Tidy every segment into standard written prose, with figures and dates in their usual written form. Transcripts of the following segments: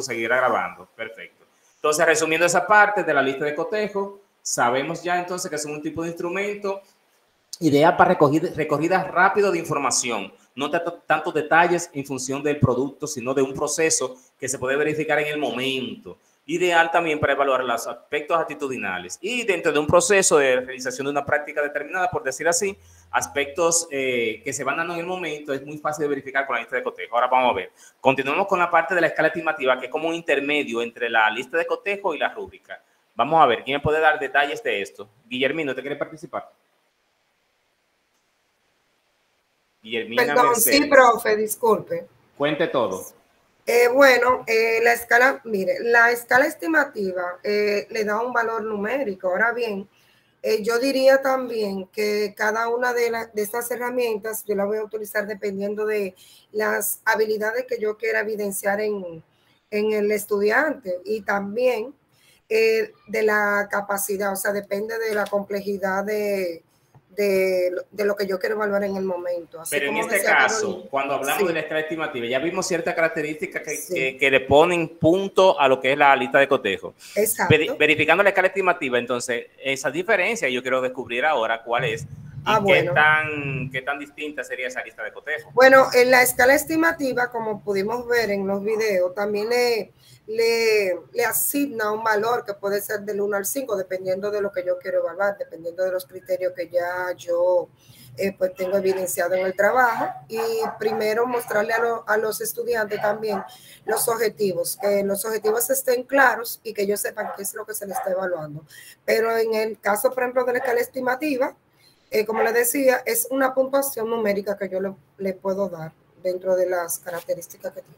seguirá grabando. Perfecto. Entonces, resumiendo esa parte de la lista de cotejo, sabemos ya entonces que es un tipo de instrumento ideal para recorridas rápido de información, no tantos detalles en función del producto, sino de un proceso que se puede verificar en el momento. Ideal también para evaluar los aspectos actitudinales y dentro de un proceso de realización de una práctica determinada, por decir así, aspectos que se van dando en el momento, es muy fácil de verificar con la lista de cotejo. Ahora vamos a ver. Continuamos con la parte de la escala estimativa, que es como un intermedio entre la lista de cotejo y la rúbrica. Vamos a ver, ¿quién me puede dar detalles de esto? Guillermino, ¿te quiere participar? Guillermina Perdón, Mercedes. sí, profe, disculpe. Cuente todo. La escala, mire, la escala estimativa le da un valor numérico. Ahora bien, yo diría también que cada una de estas herramientas yo la voy a utilizar dependiendo de las habilidades que yo quiera evidenciar en el estudiante y también de la capacidad, o sea, depende de la complejidad de lo que yo quiero evaluar en el momento. Así pero en como este caso, Carolina, cuando hablamos sí, de la escala estimativa, ya vimos ciertas características sí, que le ponen punto a lo que es la lista de cotejo. exacto. Verificando la escala estimativa, entonces, esa diferencia yo quiero descubrir ahora cuál es y Bueno. qué tan distinta sería esa lista de cotejo. Bueno, en la escala estimativa, como pudimos ver en los videos, también le asigna un valor que puede ser del 1 al 5, dependiendo de lo que yo quiero evaluar, dependiendo de los criterios que ya yo pues tengo evidenciado en el trabajo. Y primero mostrarle a los estudiantes también los objetivos, que los objetivos estén claros y que ellos sepan qué es lo que se les está evaluando. Pero en el caso, por ejemplo, de la escala estimativa, como le decía, es una puntuación numérica que yo le puedo dar dentro de las características que tiene.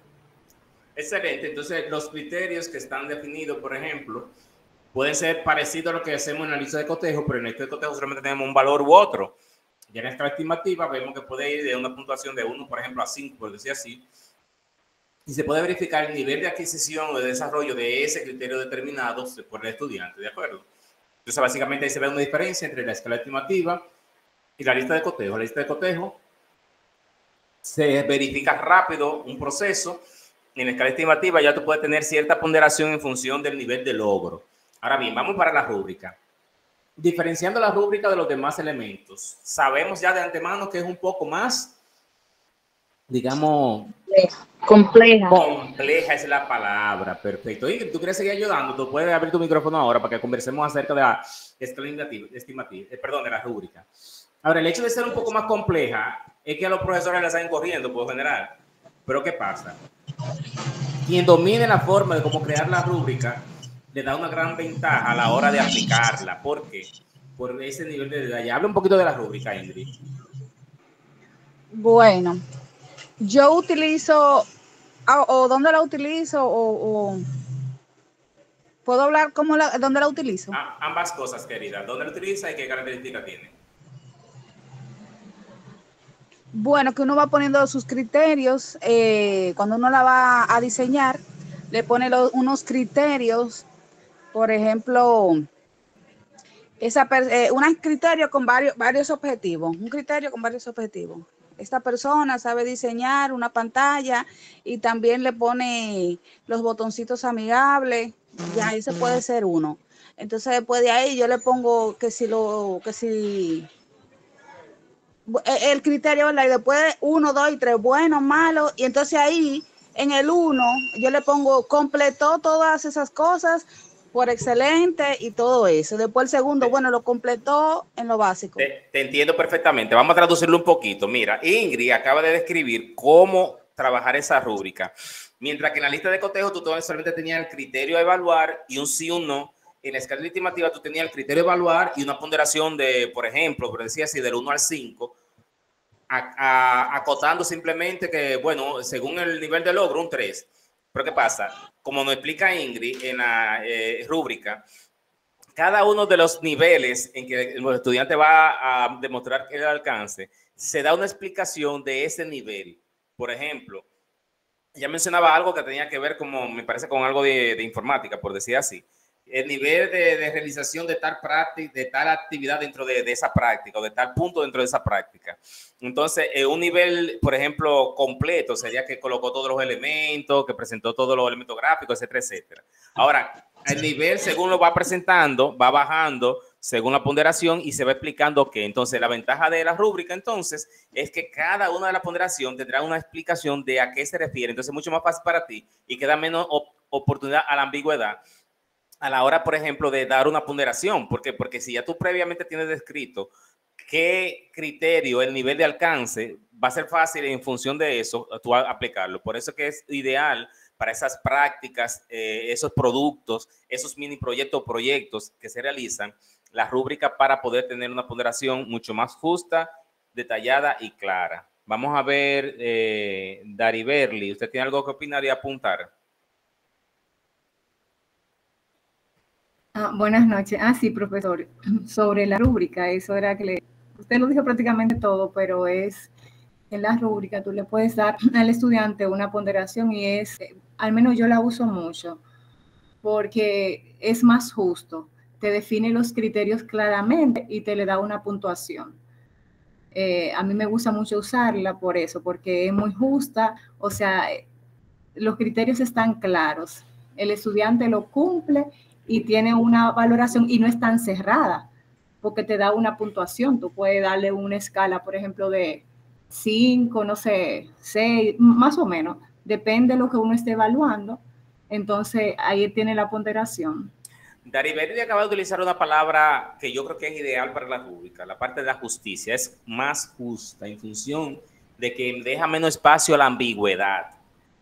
Excelente. Entonces, los criterios que están definidos, por ejemplo, pueden ser parecidos a lo que hacemos en la lista de cotejo, pero en la lista de cotejo solamente tenemos un valor u otro. Ya en la escala estimativa vemos que puede ir de una puntuación de 1, por ejemplo, a 5, por decir así, y se puede verificar el nivel de adquisición o de desarrollo de ese criterio determinado por el estudiante, ¿de acuerdo? Entonces, básicamente ahí se ve una diferencia entre la escala estimativa y la lista de cotejo. La lista de cotejo se verifica rápido un proceso. En la escala estimativa ya tú puedes tener cierta ponderación en función del nivel de logro. Ahora bien, vamos para la rúbrica. Diferenciando la rúbrica de los demás elementos, sabemos ya de antemano que es un poco más, digamos, compleja. Compleja es la palabra, perfecto. Ingrid, ¿tú quieres seguir ayudando? Tú puedes abrir tu micrófono ahora para que conversemos acerca de la escala estimativa, de la rúbrica. Ahora, el hecho de ser un poco más compleja es que a los profesores les salen corriendo por lo general. Pero ¿qué pasa? Quien domine la forma de cómo crear la rúbrica le da una gran ventaja a la hora de aplicarla. ¿Por qué? Por ese nivel de detalle. Habla un poquito de la rúbrica, Ingrid. Bueno, yo utilizo, o dónde la utilizo, o puedo hablar dónde la utilizo. Ambas cosas, querida. ¿Dónde la utiliza y qué características tiene? Bueno, que uno va poniendo sus criterios, cuando uno la va a diseñar, le pone unos criterios, por ejemplo, un criterio con varios objetivos, un criterio con varios objetivos. Esta persona sabe diseñar una pantalla y también le pone los botoncitos amigables, ya ese puede ser uno. Entonces después de ahí yo le pongo que si el criterio, ¿verdad? Y después 1, 2 y 3, bueno, malo, y entonces ahí en el 1 yo le pongo completó todas esas cosas por excelente y todo eso. Después el segundo, bueno, lo completó en lo básico. Te entiendo perfectamente. Vamos a traducirlo un poquito. Mira, Ingrid acaba de describir cómo trabajar esa rúbrica. Mientras que en la lista de cotejo tú solamente tenías el criterio a evaluar y un sí o un no. En la escala estimativa tú tenías el criterio a evaluar y una ponderación de, por ejemplo, pero decía así, del 1 al 5, acotando simplemente que, bueno, según el nivel de logro, un 3. Pero ¿qué pasa? Como nos explica Ingrid en la rúbrica, cada uno de los niveles en que el estudiante va a demostrar el alcance, se da una explicación de ese nivel. Por ejemplo, ya mencionaba algo que tenía que ver, como me parece, con algo de informática, por decir así. el nivel de realización de tal práctica, de tal actividad dentro de esa práctica o de tal punto dentro de esa práctica. Entonces, un nivel, por ejemplo, completo sería que colocó todos los elementos, que presentó todos los elementos gráficos, etcétera, etcétera. Ahora, el nivel, según lo va presentando, va bajando según la ponderación y se va explicando que entonces la ventaja de la rúbrica entonces es que cada una de las ponderaciones tendrá una explicación de a qué se refiere. Entonces, mucho más fácil para ti y queda menos oportunidad a la ambigüedad a la hora, por ejemplo, de dar una ponderación. ¿Por qué? Porque si ya tú previamente tienes descrito qué criterio, el nivel de alcance, va a ser fácil en función de eso tú aplicarlo. Por eso que es ideal para esas prácticas, esos productos, esos mini proyectos o proyectos que se realizan, la rúbrica para poder tener una ponderación mucho más justa, detallada y clara. Vamos a ver, Dariberli, ¿usted tiene algo que opinar y apuntar? Buenas noches. Sí, profesor, sobre la rúbrica, eso era que usted lo dijo prácticamente todo, pero es en la rúbrica tú le puedes dar al estudiante una ponderación y al menos yo la uso mucho, porque es más justo, te define los criterios claramente y te le da una puntuación. A mí me gusta mucho usarla por eso, porque es muy justa, o sea, los criterios están claros, el estudiante lo cumple y tiene una valoración y no es tan cerrada, porque te da una puntuación. Tú puedes darle una escala, por ejemplo, de 5, no sé, 6, más o menos. Depende de lo que uno esté evaluando. Entonces, ahí tiene la ponderación. Dariberli acaba de utilizar una palabra que yo creo que es ideal para la rúbrica, la parte de la justicia. Es más justa en función de que deja menos espacio a la ambigüedad.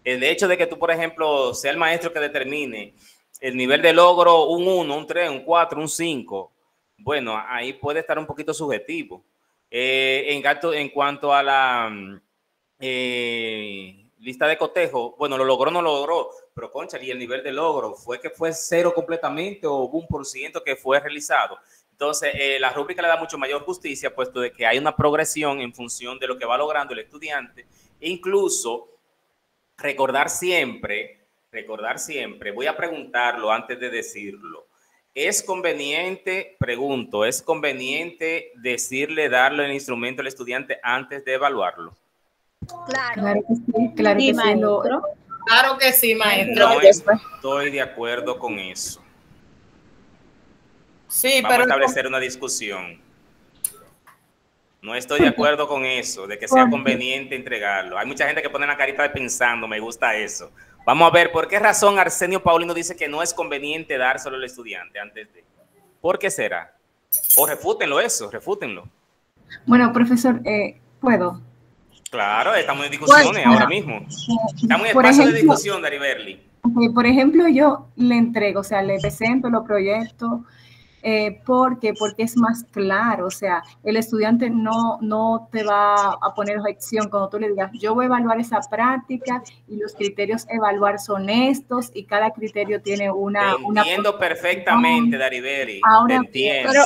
El hecho de que tú, por ejemplo, sea el maestro que determine el nivel de logro un 1, un 3, un 4, un 5, bueno, ahí puede estar un poquito subjetivo. En cuanto a la lista de cotejo, bueno, lo logró, no lo logró, pero concha, y el nivel de logro fue 0 completamente o hubo 1% que fue realizado. Entonces, la rúbrica le da mucho mayor justicia, puesto de que hay una progresión en función de lo que va logrando el estudiante. E incluso, recordar siempre, voy a preguntarlo antes de decirlo. ¿Es conveniente, pregunto, es conveniente darle el instrumento al estudiante antes de evaluarlo? Claro que sí, claro que sí, maestro. Claro que sí, maestro. No estoy de acuerdo con eso. Sí, Vamos a establecer una discusión. No estoy de acuerdo con eso, de que sea conveniente entregarlo. Hay mucha gente que pone la carita de pensando, me gusta eso. Vamos a ver, ¿por qué razón Arsenio Paulino dice que no es conveniente dárselo al estudiante antes de? ¿Por qué será? O refútenlo eso, refútenlo. Bueno, profesor, ¿puedo? Claro, estamos en discusiones ahora mismo. Estamos en espacio de discusión, Dariberli. Por ejemplo, yo le entrego, o sea, le presento los proyectos, porque es más claro, o sea, el estudiante no te va a poner objeción cuando tú le digas, yo voy a evaluar esa práctica y los criterios a evaluar son estos y cada criterio tiene una... Te entiendo perfectamente, Dariberli, te entiendo.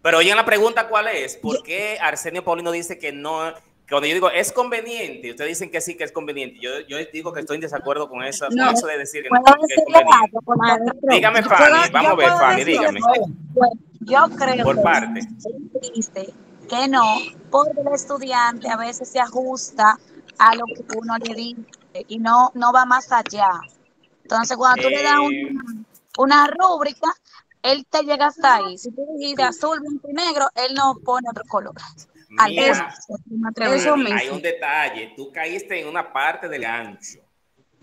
Pero oigan la pregunta, ¿cuál es? ¿Por qué Arsenio Paulino dice que no? Cuando yo digo, ¿es conveniente? Ustedes dicen que sí, que es conveniente. Yo digo que estoy en desacuerdo con eso, con eso de decir que no es conveniente. Dígame, Fanny. Vamos a ver, Fanny, dígame. Yo creo por parte. Que no, porque el estudiante a veces se ajusta a lo que uno le dice y no va más allá. Entonces, cuando tú le das una rúbrica, él te llega hasta ahí. Si tú dijiste azul, blanco y negro, él no pone otro color. Mira, hay un detalle, tú caíste en una parte del gancho.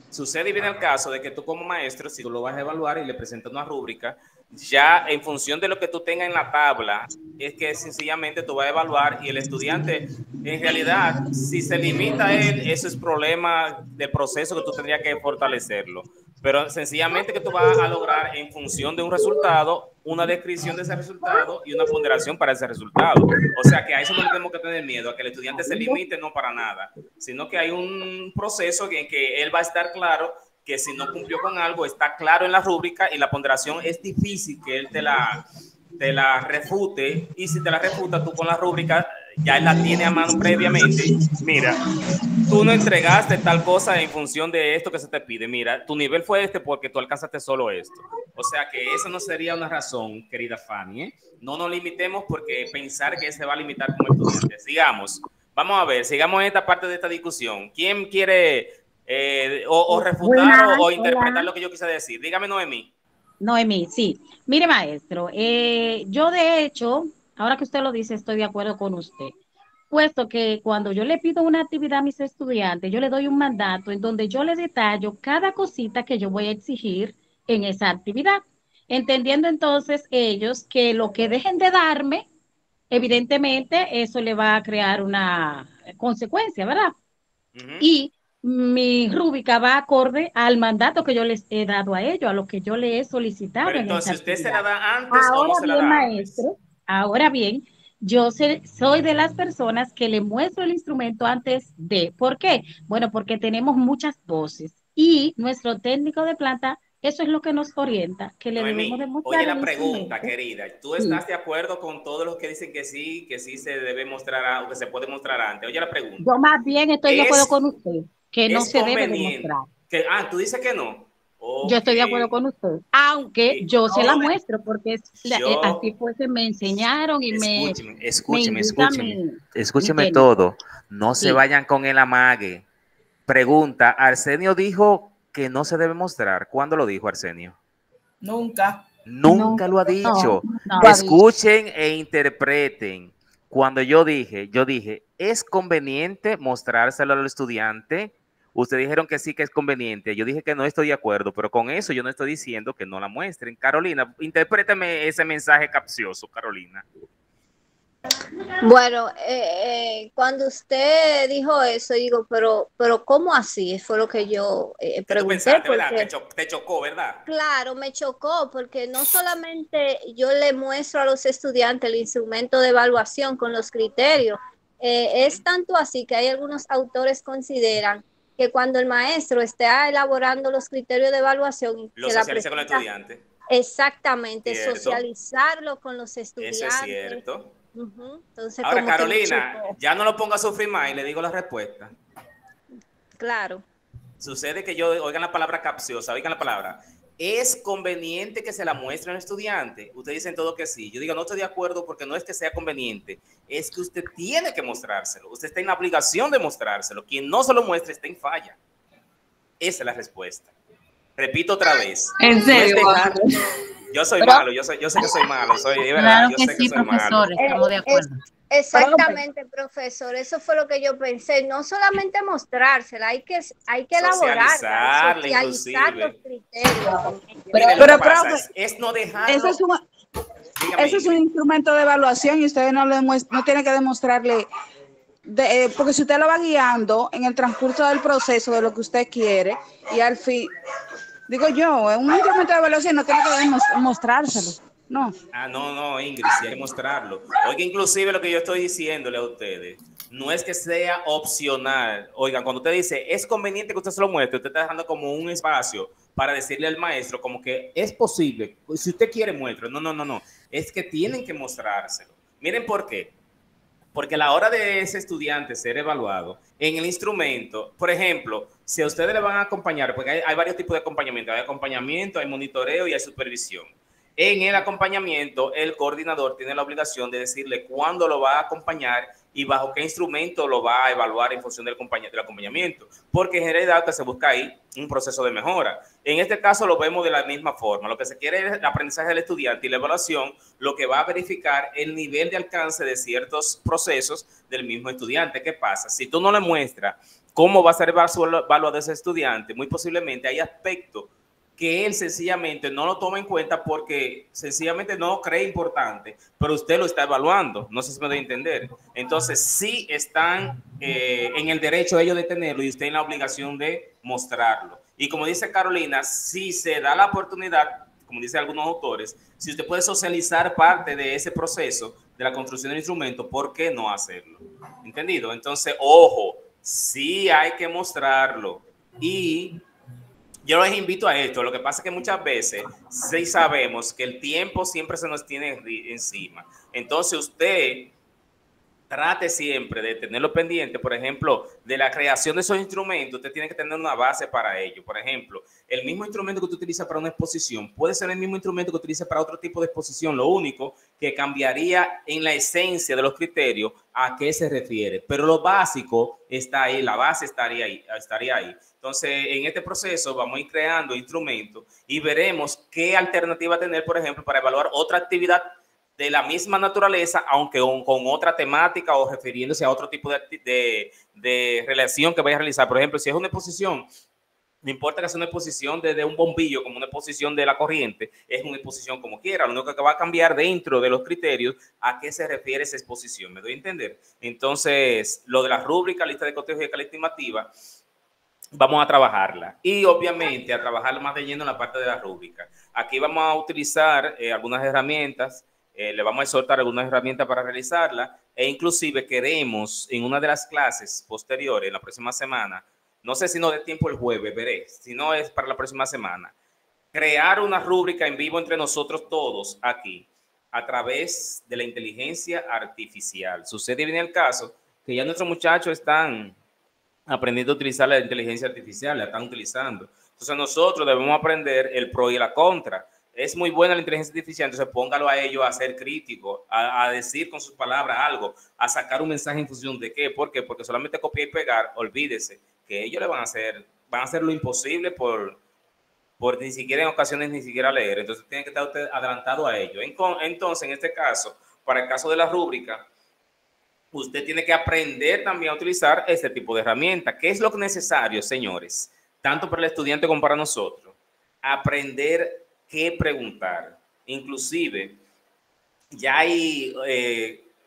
Sucede y viene el caso de que tú como maestro, si tú lo vas a evaluar y le presentas una rúbrica, ya en función de lo que tú tengas en la tabla, es que sencillamente tú vas a evaluar y el estudiante, en realidad, si se limita a él, eso es problema del proceso que tú tendrías que fortalecerlo. Pero sencillamente que tú vas a lograr en función de un resultado, una descripción de ese resultado y una ponderación para ese resultado. O sea que a eso no tenemos que tener miedo, a que el estudiante se limite, no para nada, sino que hay un proceso en que él va a estar claro que si no cumplió con algo, está claro en la rúbrica y la ponderación es difícil que él te la refute, y si te la refuta tú con la rúbrica, ya él la tiene a mano previamente. Mira, tú no entregaste tal cosa en función de esto que se te pide. Mira, tu nivel fue este porque tú alcanzaste solo esto. O sea que eso no sería una razón, querida Fanny, ¿eh? No nos limitemos porque pensar que se va a limitar como estudiante. Sigamos. Vamos a ver, sigamos en esta parte de esta discusión. ¿Quién quiere o refutar o interpretar lo que yo quise decir? Dígame, Noemí. Noemí, sí. Mire, maestro, yo de hecho, ahora que usted lo dice, estoy de acuerdo con usted. Puesto que cuando yo le pido una actividad a mis estudiantes, yo le doy un mandato en donde yo les detallo cada cosita que yo voy a exigir en esa actividad, entendiendo entonces ellos que lo que dejen de darme, evidentemente eso le va a crear una consecuencia, ¿verdad? Y mi rúbrica va acorde al mandato que yo les he dado a ellos, a lo que yo les he solicitado. Pero en entonces, esa ¿usted se actividad. la da antes Ahora o no se la bien, da maestro, antes? Ahora bien, yo soy de las personas que le muestro el instrumento antes de. ¿Por qué? Bueno, porque tenemos muchas voces y nuestro técnico de planta, eso es lo que nos orienta, que le debemos Noemí, demostrar oye el la pregunta, instrumento. querida. ¿Tú Sí. estás de acuerdo con todos los que dicen que sí se debe mostrar o que se puede mostrar antes? Oye la pregunta. Yo más bien estoy de acuerdo con usted, que no se debe demostrar. Tú dices que no. Yo estoy de acuerdo con usted, aunque yo se la muestro porque así fue que me enseñaron y Escúcheme todo. No se vayan con el amague. Pregunta, Arsenio dijo que no se debe mostrar. ¿Cuándo lo dijo Arsenio? Nunca. Nunca lo ha dicho. Escuchen e interpreten. Cuando yo dije, ¿es conveniente mostrárselo al estudiante? Ustedes dijeron que sí que es conveniente. Yo dije que no estoy de acuerdo, pero con eso yo no estoy diciendo que no la muestren. Carolina, interprétame ese mensaje capcioso, Carolina. Bueno, cuando usted dijo eso, digo, pero ¿cómo así? Fue lo que yo pregunté. Tú pensaste, ¿verdad? Te chocó, ¿verdad? Claro, me chocó porque no solamente yo le muestro a los estudiantes el instrumento de evaluación con los criterios, es tanto así que hay algunos autores consideran que cuando el maestro está elaborando los criterios de evaluación, lo socializa con el estudiante. Exactamente, ¿Cierto? Socializarlo con los estudiantes. Eso es cierto. Entonces, ahora, Carolina, ya no lo ponga a sufrir más y le digo la respuesta. Claro. Sucede que oigan la palabra capciosa, oigan la palabra. ¿Es conveniente que se la muestre al estudiante? Ustedes dicen todo que sí. Yo digo, no estoy de acuerdo porque no es que sea conveniente, es que usted tiene que mostrárselo. Usted está en la obligación de mostrárselo. Quien no se lo muestre está en falla. Esa es la respuesta. Repito otra vez. ¿En serio? Yo soy malo, yo sé que soy malo. Claro que sí, profesor, estamos de acuerdo. Exactamente, profesor. Eso fue lo que yo pensé. No solamente mostrársela, hay que elaborarla, socializar los criterios. Pero profe, es no dejarlo. Ese es un instrumento de evaluación y ustedes no tienen que demostrarle, porque si usted lo va guiando en el transcurso del proceso de lo que usted quiere y al fin, digo yo, es un instrumento de evaluación, no tiene que mostrárselo. No. No, Ingrid, sí hay que mostrarlo. Oiga, inclusive lo que yo estoy diciéndole a ustedes, no es que sea opcional. Oigan, cuando usted dice, es conveniente que usted se lo muestre, usted está dejando como un espacio para decirle al maestro como que es posible, si usted quiere muestre. No. Es que tienen que mostrárselo. Miren por qué. Porque a la hora de ese estudiante ser evaluado en el instrumento, por ejemplo, si a ustedes le van a acompañar, porque hay varios tipos de acompañamiento. Hay acompañamiento, hay monitoreo y hay supervisión. En el acompañamiento, el coordinador tiene la obligación de decirle cuándo lo va a acompañar y bajo qué instrumento lo va a evaluar en función del acompañamiento, porque en realidad que se busca ahí un proceso de mejora. En este caso lo vemos de la misma forma. Lo que se quiere es el aprendizaje del estudiante y la evaluación, lo que va a verificar el nivel de alcance de ciertos procesos del mismo estudiante. ¿Qué pasa? Si tú no le muestras cómo va a ser evaluado ese estudiante, muy posiblemente hay aspectos que él sencillamente no lo toma en cuenta porque sencillamente no cree importante, pero usted lo está evaluando. No sé si me doy a entender. Entonces, sí están en el derecho ellos de tenerlo y usted en la obligación de mostrarlo. Y como dice Carolina, si se da la oportunidad, como dicen algunos autores, si usted puede socializar parte de ese proceso de la construcción del instrumento, ¿por qué no hacerlo? ¿Entendido? Entonces, ojo, sí hay que mostrarlo. Y yo les invito a esto. Lo que pasa es que muchas veces sí sabemos que el tiempo siempre se nos tiene encima. Entonces usted trate siempre de tenerlo pendiente. Por ejemplo, de la creación de esos instrumentos, usted tiene que tener una base para ello. Por ejemplo, el mismo instrumento que usted utiliza para una exposición puede ser el mismo instrumento que utilice para otro tipo de exposición. Lo único que cambiaría en la esencia de los criterios a qué se refiere. Pero lo básico está ahí, la base estaría ahí. Entonces, en este proceso vamos a ir creando instrumentos y veremos qué alternativa tener, por ejemplo, para evaluar otra actividad de la misma naturaleza, aunque con otra temática o refiriéndose a otro tipo de relación que vaya a realizar. Por ejemplo, si es una exposición, no importa que sea una exposición desde un bombillo como una exposición de la corriente, es una exposición como quiera. Lo único que va a cambiar dentro de los criterios a qué se refiere esa exposición. ¿Me doy a entender? Entonces, lo de la rúbrica, lista de cotejo y escala estimativa, vamos a trabajarla y obviamente a trabajar más de lleno en la parte de la rúbrica. Aquí vamos a utilizar algunas herramientas. Le vamos a soltar algunas herramientas para realizarla e inclusive queremos en una de las clases posteriores, en la próxima semana, no sé si no de tiempo el jueves, veré, si no es para la próxima semana, crear una rúbrica en vivo entre nosotros todos aquí a través de la inteligencia artificial. Sucede bien el caso que ya nuestros muchachos están aprendiendo a utilizar la inteligencia artificial, la están utilizando. Entonces nosotros debemos aprender el pro y la contra. Es muy buena la inteligencia artificial, entonces póngalo a ellos a ser crítico, a decir con sus palabras algo, a sacar un mensaje en función de qué. ¿Por qué? Porque solamente copiar y pegar, olvídese que ellos le van a hacer lo imposible por ni siquiera en ocasiones ni siquiera leer. Entonces tiene que estar usted adelantado a ello. Entonces, en este caso, para el caso de la rúbrica, usted tiene que aprender también a utilizar este tipo de herramientas. ¿Qué es lo necesario, señores? Tanto para el estudiante como para nosotros. Aprender qué preguntar. Inclusive, ya hay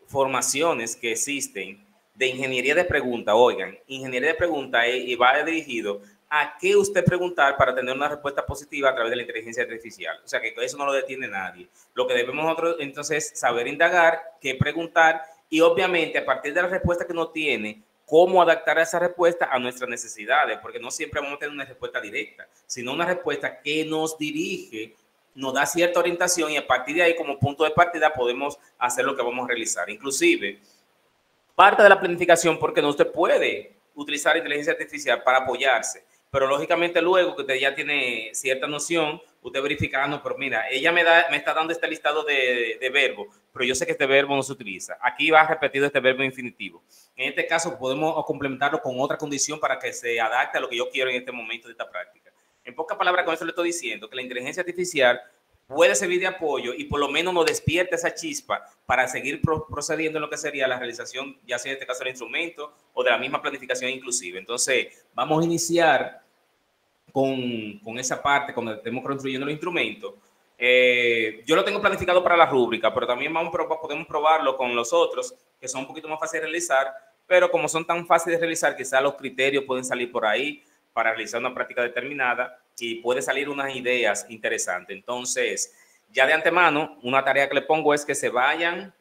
formaciones que existen de ingeniería de pregunta. Oigan, ingeniería de pregunta y va dirigido a qué usted preguntar para tener una respuesta positiva a través de la inteligencia artificial. O sea, que eso no lo detiene nadie. Lo que debemos nosotros, entonces, saber indagar, qué preguntar y, obviamente, a partir de la respuesta que uno tiene, cómo adaptar esa respuesta a nuestras necesidades, porque no siempre vamos a tener una respuesta directa, sino una respuesta que nos dirige, nos da cierta orientación y a partir de ahí, como punto de partida, podemos hacer lo que vamos a realizar. Inclusive, parte de la planificación, porque no usted puede utilizar inteligencia artificial para apoyarse, pero lógicamente luego que usted ya tiene cierta noción, usted verifica, no, pero mira, ella me está dando este listado de verbos, pero yo sé que este verbo no se utiliza. Aquí va repetido este verbo infinitivo. En este caso podemos complementarlo con otra condición para que se adapte a lo que yo quiero en este momento de esta práctica. En pocas palabras, con eso le estoy diciendo que la inteligencia artificial puede servir de apoyo y por lo menos nos despierta esa chispa para seguir procediendo en lo que sería la realización, ya sea en este caso del instrumento o de la misma planificación inclusive. Entonces, vamos a iniciar con esa parte, cuando estemos construyendo los instrumentos. Yo lo tengo planificado para la rúbrica, pero también podemos probarlo con los otros, que son un poquito más fáciles de realizar, pero como son tan fáciles de realizar, quizás los criterios pueden salir por ahí para realizar una práctica determinada y puede salir unas ideas interesantes. Entonces, ya de antemano, una tarea que le pongo es que se vayan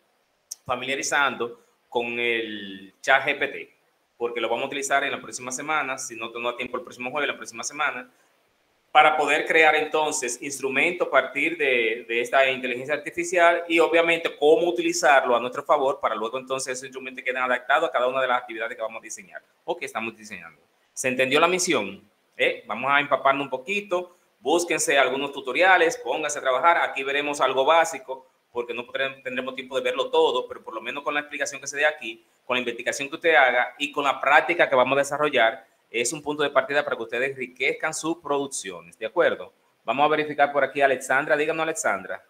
familiarizando con el ChatGPT, porque lo vamos a utilizar en la próxima semana, si no tengo tiempo el próximo jueves, la próxima semana, para poder crear entonces instrumentos a partir de esta inteligencia artificial y obviamente cómo utilizarlo a nuestro favor para luego entonces esos instrumentos queden adaptados a cada una de las actividades que vamos a diseñar o que estamos diseñando. ¿Se entendió la misión? Vamos a empaparnos un poquito, búsquense algunos tutoriales, pónganse a trabajar, aquí veremos algo básico porque no tendremos tiempo de verlo todo, pero por lo menos con la explicación que se dé aquí, con la investigación que usted haga y con la práctica que vamos a desarrollar, es un punto de partida para que ustedes enriquezcan sus producciones, ¿de acuerdo? Vamos a verificar por aquí a Alexandra. Díganos, Alexandra.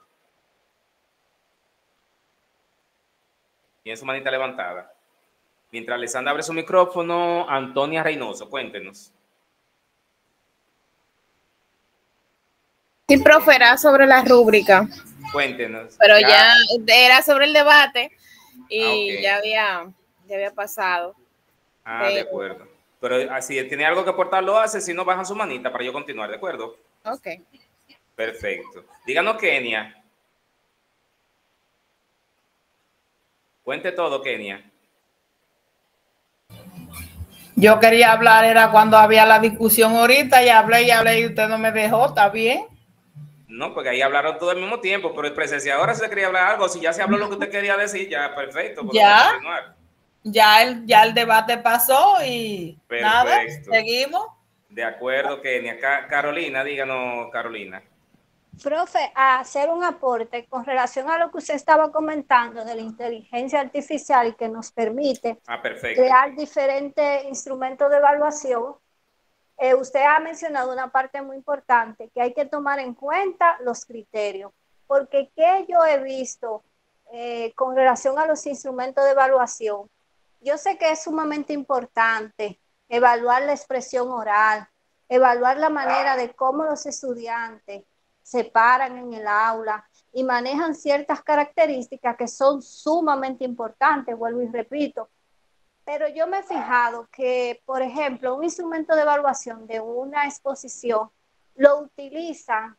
Tiene su manita levantada. Mientras Alexandra abre su micrófono, Antonia Reynoso, cuéntenos. Sí, profe, era sobre la rúbrica. Cuéntenos. Pero ya era sobre el debate y okay. ya había pasado. De acuerdo. Pero si tiene algo que aportar, lo hace. Si no, bajan su manita para yo continuar, ¿de acuerdo? Ok. Perfecto. Díganos, Kenia. Cuente todo, Kenia. Yo quería hablar, era cuando había la discusión ahorita, y hablé y usted no me dejó, ¿está bien? No, porque ahí hablaron todo al mismo tiempo, pero el presenciador se quería hablar algo. Si ya se habló lo que usted quería decir, ya, perfecto. ¿Ya? Continuar. Ya el debate pasó y nada, seguimos. De acuerdo, Kenia. Carolina, díganos, Carolina. Profe, a hacer un aporte con relación a lo que usted estaba comentando de la inteligencia artificial y que nos permite crear diferentes instrumentos de evaluación. Usted ha mencionado una parte muy importante, que hay que tomar en cuenta los criterios, porque ¿qué yo he visto con relación a los instrumentos de evaluación? Yo sé que es sumamente importante evaluar la expresión oral, evaluar la manera de cómo los estudiantes se paran en el aula y manejan ciertas características que son sumamente importantes, vuelvo y repito. Pero yo me he fijado que, por ejemplo, un instrumento de evaluación de una exposición lo utilizan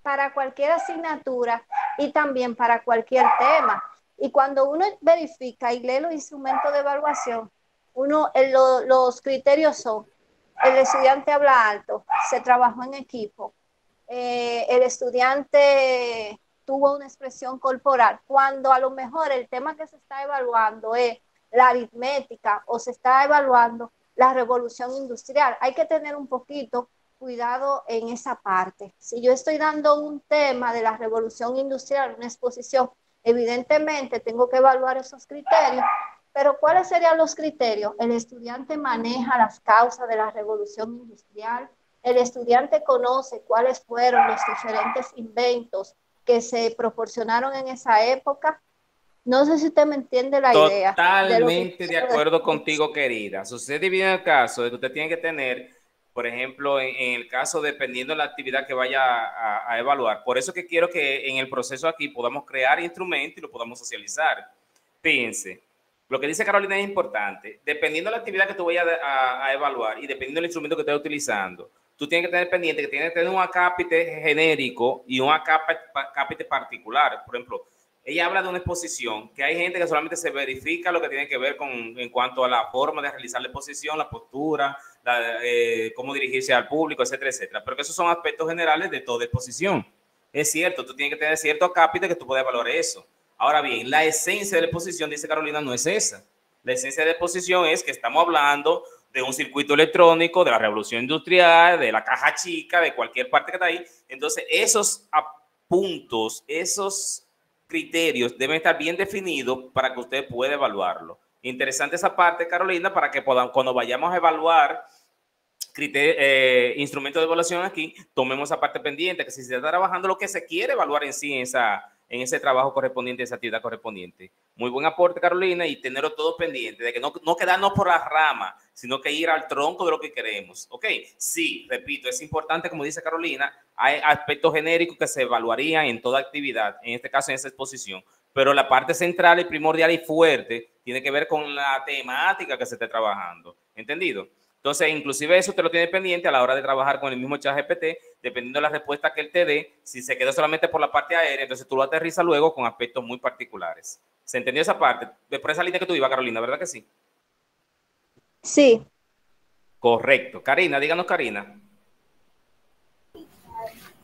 para cualquier asignatura y también para cualquier tema. Y cuando uno verifica y lee los instrumentos de evaluación, los criterios son: el estudiante habla alto, se trabajó en equipo, el estudiante tuvo una expresión corporal, cuando a lo mejor el tema que se está evaluando es la aritmética o se está evaluando la revolución industrial. Hay que tener un poquito cuidado en esa parte. Si yo estoy dando un tema de la revolución industrial, una exposición, evidentemente tengo que evaluar esos criterios, pero ¿cuáles serían los criterios? El estudiante maneja las causas de la revolución industrial, el estudiante conoce cuáles fueron los diferentes inventos que se proporcionaron en esa época. No sé si usted me entiende la idea. Totalmente de acuerdo contigo, querida. Si usted divide el caso de que usted tiene que tener, por ejemplo, en el caso dependiendo de la actividad que vaya a evaluar. Por eso que quiero que en el proceso aquí podamos crear instrumentos y lo podamos socializar. Fíjense, lo que dice Carolina es importante. Dependiendo de la actividad que tú vayas a evaluar y dependiendo del instrumento que estés utilizando, tú tienes que tener pendiente que tienes que tener un acápite genérico y un acápite particular. Por ejemplo, ella habla de una exposición, que hay gente que solamente se verifica lo que tiene que ver en cuanto a la forma de realizar la exposición, la postura, cómo dirigirse al público, etcétera, etcétera. Pero que esos son aspectos generales de toda exposición. Es cierto, tú tienes que tener cierto acápite que tú puedas evaluar eso. Ahora bien, la esencia de la exposición, dice Carolina, no es esa. La esencia de la exposición es que estamos hablando de un circuito electrónico, de la revolución industrial, de la caja chica, de cualquier parte que está ahí. Entonces, esos puntos, esos criterios deben estar bien definidos para que usted pueda evaluarlo. Interesante esa parte, Carolina, para que cuando vayamos a evaluar instrumentos de evaluación aquí, tomemos esa parte pendiente, que si se está trabajando lo que se quiere evaluar en sí, en ese trabajo correspondiente, esa actividad correspondiente. Muy buen aporte, Carolina, y tenerlo todo pendiente, de que no quedarnos por las ramas, sino que ir al tronco de lo que queremos. ¿Ok? Sí, repito, es importante, como dice Carolina, hay aspectos genéricos que se evaluarían en toda actividad, en este caso en esa exposición, pero la parte central y primordial y fuerte tiene que ver con la temática que se esté trabajando. ¿Entendido? Entonces, inclusive eso te lo tienes pendiente a la hora de trabajar con el mismo ChatGPT, dependiendo de la respuesta que él te dé. Si se queda solamente por la parte aérea, entonces tú lo aterrizas luego con aspectos muy particulares. ¿Se entendió esa parte? Por esa línea que tú ibas, Carolina, ¿verdad que sí? Sí. Correcto. Karina, díganos, Karina.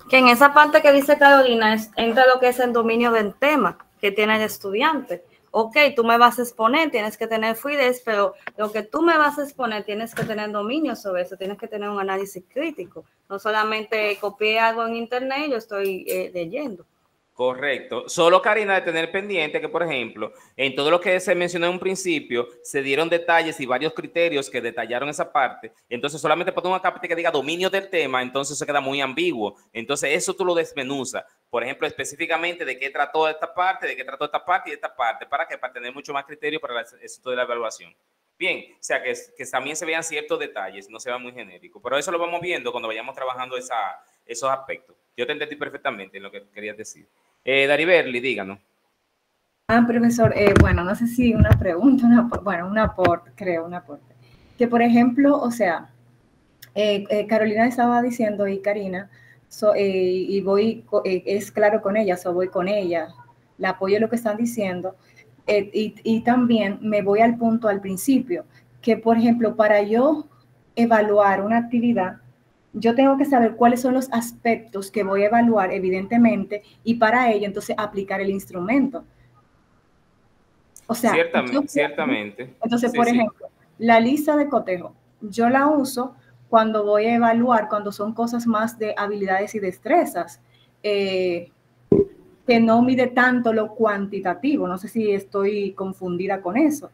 Que en esa parte que dice Carolina entra lo que es el dominio del tema que tiene el estudiante. Ok, tú me vas a exponer, tienes que tener fluidez, pero lo que tú me vas a exponer tienes que tener dominio sobre eso, tienes que tener un análisis crítico. No solamente copié algo en internet y yo estoy leyendo. Correcto. Solo, Karina, de tener pendiente que, por ejemplo, en todo lo que se mencionó en un principio, se dieron detalles y varios criterios que detallaron esa parte. Entonces, solamente poner un acápite que diga dominio del tema, entonces se queda muy ambiguo. Entonces, eso tú lo desmenuzas. Por ejemplo, específicamente de qué trató esta parte, de qué trató esta parte y esta parte. ¿Para qué? Para tener mucho más criterio para el éxito de la evaluación. Bien, o sea, que también se vean ciertos detalles, no se va muy genérico. Pero eso lo vamos viendo cuando vayamos trabajando esos aspectos. Yo te entendí perfectamente en lo que querías decir. Dariberly, díganos. Profesor, bueno, no sé si una pregunta, un aporte, creo, un aporte. Que, por ejemplo, o sea, Carolina estaba diciendo y Karina, y voy, es claro con ella, voy con ella, la apoyo lo que están diciendo, y también me voy al punto al principio, que, por ejemplo, para yo evaluar una actividad, yo tengo que saber cuáles son los aspectos que voy a evaluar, evidentemente, y para ello, entonces, aplicar el instrumento. O sea, ciertamente. Entonces, por ejemplo, la lista de cotejo, yo la uso cuando voy a evaluar, cuando son cosas más de habilidades y destrezas, que no mide tanto lo cuantitativo. No sé si estoy confundida con eso.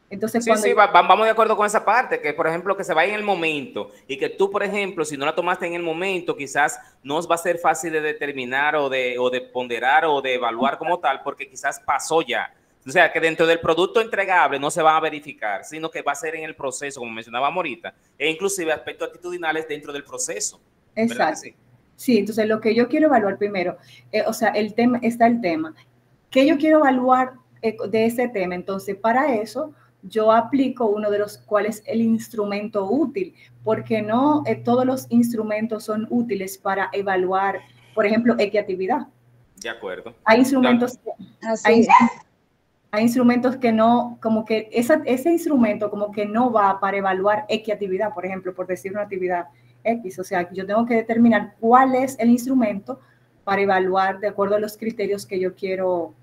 Entonces, vamos de acuerdo con esa parte, que por ejemplo que se vaya en el momento y que tú, por ejemplo, si no la tomaste en el momento, quizás no os va a ser fácil de determinar o de ponderar o de evaluar como tal, porque quizás pasó ya. O sea, que dentro del producto entregable no se va a verificar, sino que va a ser en el proceso, como mencionábamos ahorita, e inclusive aspectos actitudinales dentro del proceso. Exacto. Sí, entonces lo que yo quiero evaluar primero, o sea, el tema, está el tema. ¿Qué yo quiero evaluar de ese tema? Entonces, para eso, yo aplico uno de los cuales el instrumento útil, porque no todos los instrumentos son útiles para evaluar, por ejemplo, equitatividad. De acuerdo. Hay instrumentos, hay instrumentos que no, como que ese instrumento como que no va para evaluar equitatividad, por ejemplo, por decir una actividad X. O sea, yo tengo que determinar cuál es el instrumento para evaluar de acuerdo a los criterios que yo quiero.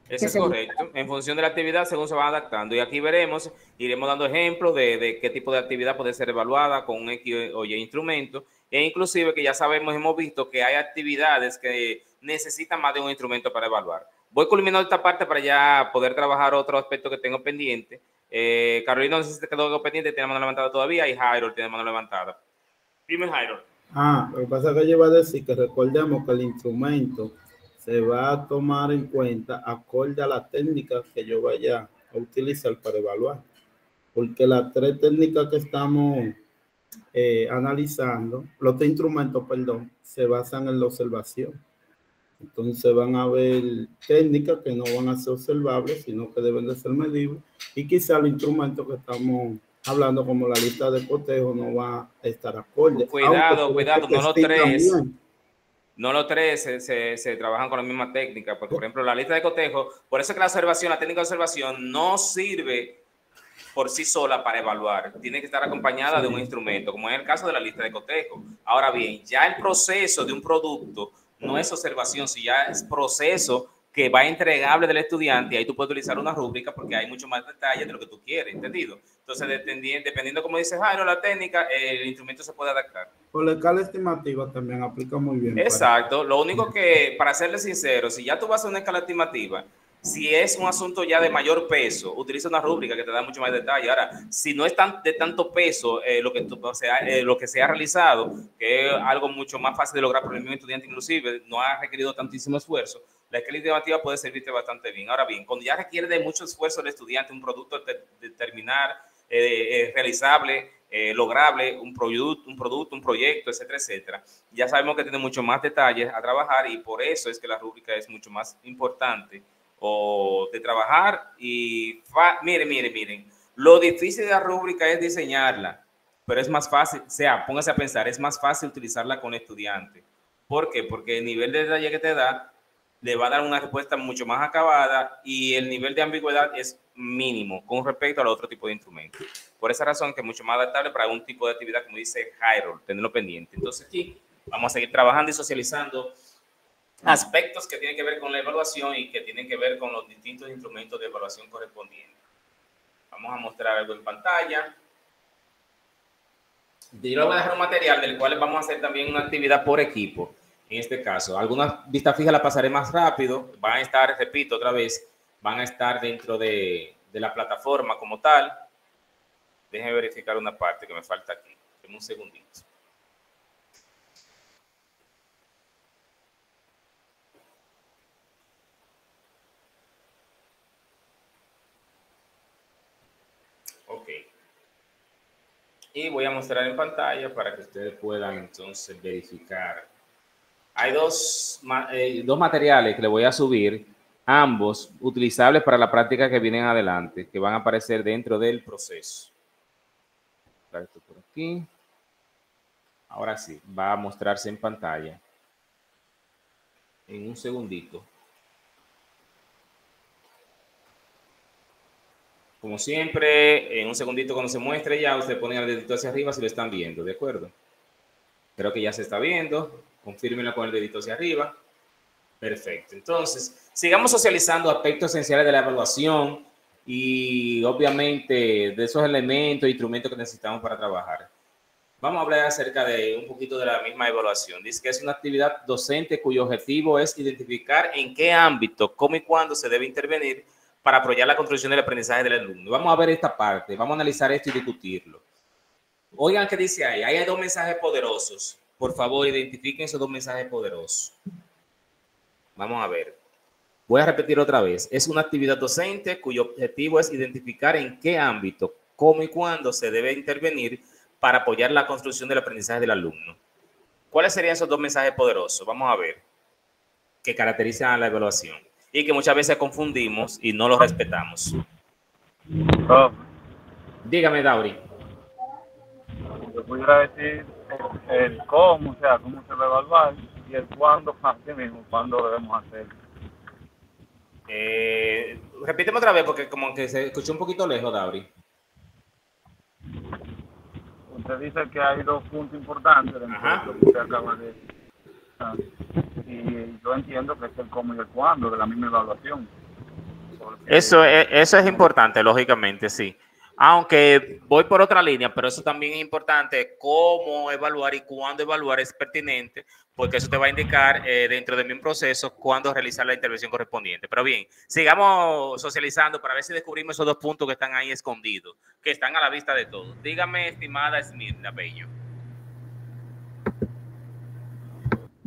Eso es correcto, en función de la actividad según se va adaptando. Y aquí veremos, iremos dando ejemplos de qué tipo de actividad puede ser evaluada con un X o Y instrumento. E inclusive que ya sabemos, hemos visto que hay actividades que necesitan más de un instrumento para evaluar. Voy culminando esta parte para ya poder trabajar otro aspecto que tengo pendiente. Carolina, no sé si te quedó algo pendiente, tiene la mano levantada todavía, y Jairo tiene la mano levantada. Dime, Jairo. Lo que pasa es que yo iba a decir que recordemos que el instrumento se va a tomar en cuenta acorde a la técnica que yo vaya a utilizar para evaluar. Porque las 3 técnicas que estamos analizando, los 3 instrumentos, perdón, se basan en la observación. Entonces van a haber técnicas que no van a ser observables, sino que deben de ser medibles. Y quizá el instrumento que estamos hablando, como la lista de cotejo, no va a estar acorde. Cuidado, no los 3. No los 3 se trabajan con la misma técnica, porque por ejemplo la lista de cotejo, por eso es que la técnica de observación no sirve por sí sola para evaluar, tiene que estar acompañada de un instrumento, como es el caso de la lista de cotejo. Ahora bien, ya el proceso de un producto no es observación, si ya es proceso que va entregable del estudiante, y ahí tú puedes utilizar una rúbrica porque hay mucho más detalles de lo que tú quieres, ¿entendido? Entonces, dependiendo, como dice Jairo, la técnica, el instrumento se puede adaptar. Por la escala estimativa también aplica muy bien. Exacto. Lo único que, para serle sincero, si ya tú vas a una escala estimativa, si es un asunto ya de mayor peso, utiliza una rúbrica que te da mucho más detalle. Ahora, si no es de tanto peso lo que se ha realizado, que es algo mucho más fácil de lograr por el mismo estudiante, inclusive, no ha requerido tantísimo esfuerzo, la escala estimativa puede servirte bastante bien. Ahora bien, cuando ya requiere de mucho esfuerzo del estudiante, un producto determinar, realizable, lograble, un producto, un proyecto, etcétera, etcétera. Ya sabemos que tiene mucho más detalles a trabajar y por eso es que la rúbrica es mucho más importante de trabajar. Y miren, lo difícil de la rúbrica es diseñarla, pero es más fácil, póngase a pensar, es más fácil utilizarla con el estudiante. ¿Por qué? Porque el nivel de detalle que te da le va a dar una respuesta mucho más acabada y el nivel de ambigüedad es mínimo con respecto al otro tipo de instrumentos. Por esa razón que es mucho más adaptable para un tipo de actividad, como dice Jairo, tenerlo pendiente. Entonces aquí vamos a seguir trabajando y socializando aspectos que tienen que ver con la evaluación y que tienen que ver con los distintos instrumentos de evaluación correspondientes. Vamos a mostrar algo en pantalla. Yo les voy a dejar un material del cual vamos a hacer también una actividad por equipo. En este caso, algunas vistas fijas la pasaré más rápido, van a estar, repito otra vez, van a estar dentro de la plataforma como tal. Déjenme verificar una parte que me falta aquí. Denme un segundito. Ok. Y voy a mostrar en pantalla para que ustedes puedan entonces verificar. Hay dos materiales que le voy a subir, ambos utilizables para la práctica que vienen adelante, que van a aparecer dentro del proceso. Esto por aquí. Ahora sí, va a mostrarse en pantalla. En un segundito. Como siempre, en un segundito cuando se muestre ya, usted pone el dedito hacia arriba si lo están viendo, ¿de acuerdo? Creo que ya se está viendo. Confírmenla con el dedito hacia arriba. Perfecto. Entonces, sigamos socializando aspectos esenciales de la evaluación. y obviamente de esos elementos e instrumentos que necesitamos para trabajar. Vamos a hablar acerca de un poquito de la misma evaluación. Dice que es una actividad docente cuyo objetivo es identificar en qué ámbito, cómo y cuándo se debe intervenir para apoyar la construcción del aprendizaje del alumno. Vamos a ver esta parte, vamos a analizar esto y discutirlo. Oigan qué dice ahí. Ahí hay dos mensajes poderosos. Por favor, identifiquen esos dos mensajes poderosos. Vamos a ver. Voy a repetir otra vez. Es una actividad docente cuyo objetivo es identificar en qué ámbito, cómo y cuándo se debe intervenir para apoyar la construcción del aprendizaje del alumno. ¿Cuáles serían esos dos mensajes poderosos? Vamos a ver. Que caracterizan a la evaluación y que muchas veces confundimos y no los respetamos. Dígame, Dauri. Yo pudiera decir el cómo, o sea, cómo se va a evaluar, y el cuándo, así mismo, cuándo debemos hacerlo. Repíteme otra vez porque como que se escuchó un poquito lejos, Dauri. Usted dice que hay dos puntos importantes dentro de lo que usted acaba de decir. Y yo entiendo que es el cómo y el cuándo de la misma evaluación. Eso es importante, lógicamente, sí. Aunque voy por otra línea, pero eso también es importante, cómo evaluar y cuándo evaluar es pertinente, porque eso te va a indicar dentro de mi proceso cuándo realizar la intervención correspondiente. Pero bien, sigamos socializando para ver si descubrimos esos dos puntos que están ahí escondidos, que están a la vista de todos. Dígame, estimada Esmirna Bello.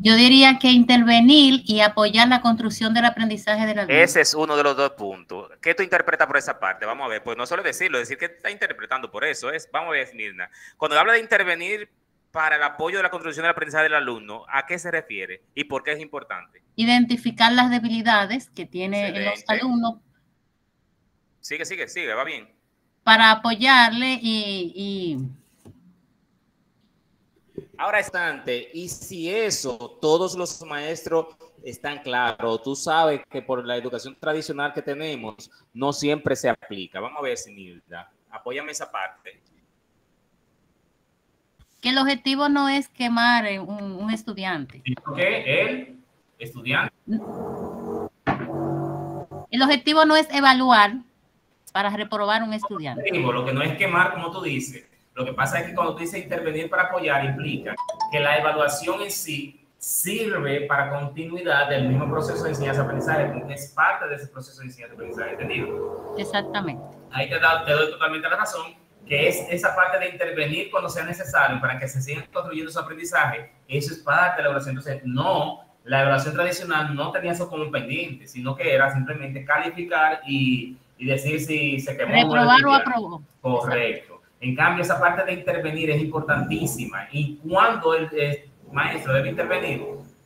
Yo diría que intervenir y apoyar la construcción del aprendizaje del alumno. Ese es uno de los dos puntos. ¿Qué tú interpretas por esa parte? Vamos a ver, pues no solo decirlo, decir que está interpretando por eso. Vamos a ver, Mirna. Cuando habla de intervenir para el apoyo de la construcción del aprendizaje del alumno, ¿a qué se refiere y por qué es importante? Identificar las debilidades que tienen los alumnos. Sigue, va bien. Para apoyarle y Ahora, y si eso, todos los maestros están claros, tú sabes que por la educación tradicional que tenemos, no siempre se aplica. Vamos a ver, Sinilda, apóyame esa parte. Que el objetivo no es quemar un estudiante. ¿Qué? ¿El estudiante? El objetivo no es evaluar para reprobar un estudiante. Lo que no es quemar, como tú dices. Lo que pasa es que cuando tú dices intervenir para apoyar, implica que la evaluación en sí sirve para continuidad del mismo proceso de enseñanza-aprendizaje, porque es parte de ese proceso de enseñanza-aprendizaje, ¿entendido? Exactamente. Ahí te doy totalmente la razón, que es esa parte de intervenir cuando sea necesario para que se sigan construyendo su aprendizaje. Eso es parte de la evaluación. Entonces, no, la evaluación tradicional no tenía eso como pendiente, sino que era simplemente calificar y decir si se quemó. Reprobar o aprobó. Correcto. En cambio, esa parte de intervenir es importantísima. Y cuando el maestro debe intervenir